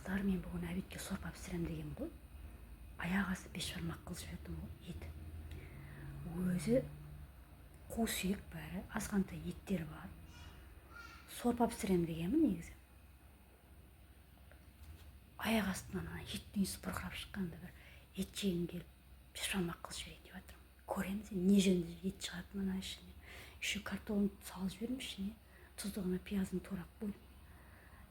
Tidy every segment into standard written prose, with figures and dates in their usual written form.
достар, мен бүгін әбетке сорпа пісірем деген ғой. Аяқ асты бешбармақ қылып жібердім ғой ет. Өзі қу сүйек бәрі, азғантай еттер бар. Сорпа пісірем дегенмін негізі. Аяқ астынан еттің иісі бұрқырап шыққанда бір ет жегім келіп, бешбармақ қылып жіберейін деп жатырмын. Көреміз, не жөнді ет шығады мына ішіне. Еще картофелін салып жібердім ішіне, тұздығына пиязын турап қойдым.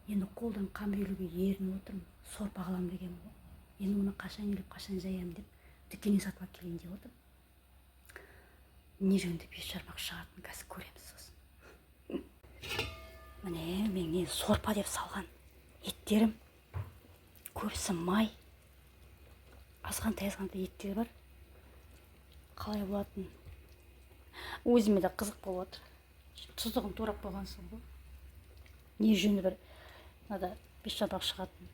Енді қолдан қамыр илеуге ерініп отырмын. Сорпа қылам деген ғой. Енді мұны қашан илеп, қашан жаям деп, дүкеннен сатып алып келейін деп отырмын. Не жөнді бешбармақ шығатын, қазір көреміз сосын. Міне мен сорпа деп салған еттерім. Көбісі май. Азғантай еттер бар. Қалай болатын? Өзіме де қызық болып отыр. Тұздығын турап қойған соң ғой. Не жөнді бір мынада бешбармақ шығатын.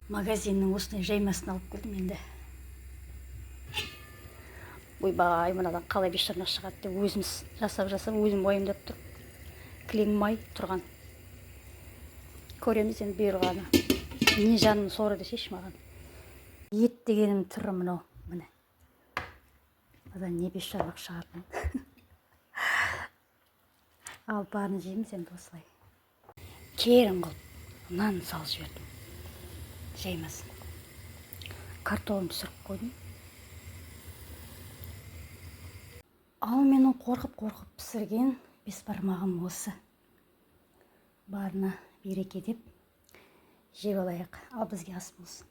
Магазиннің осындай жаймасын алып келдім енді. Ойбай, мынадан қалай бешбармақ шығады деп өзіміз жасап, өзім уайымдап тұр. Кілең май тұрған. Көреміз енді бұйырғаны. Не жаным соры десейші маған. Ет дегенім түрі мынау, міне. Одан не бешбармақ шығатын. Ал барын жейміз енді осылай. Керін қылып нан салып жібердім. Жаймасын. Картофелін пісіріп қойдым. Ал менің қорқып пісірген бешбармағым осы. Барына береке деп жеп алайық. Ал бізге ас болсын.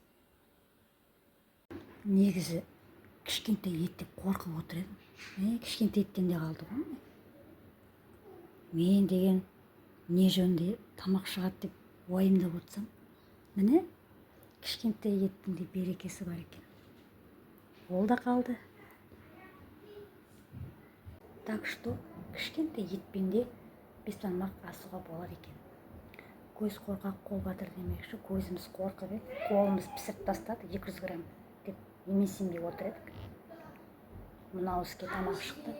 Негізі кішкентай ет деп қорқып отыр едім. Кішкентай еттен де қалды ғой. Мен деген не жөнде тамақ шығады деп уайымдап отырсам, міне кішкентай еттің де берекесі бар екен. Ол да қалды. Так что кішкентай етпен де бешбармақ асуға болады екен. Көз қорқақ, қол батыр демекші, көзіміз қорқып еді, қолымыз пісіріп тастады 200 грамм деп емесенбей отыр едік. Мынау іске тамақ шықты.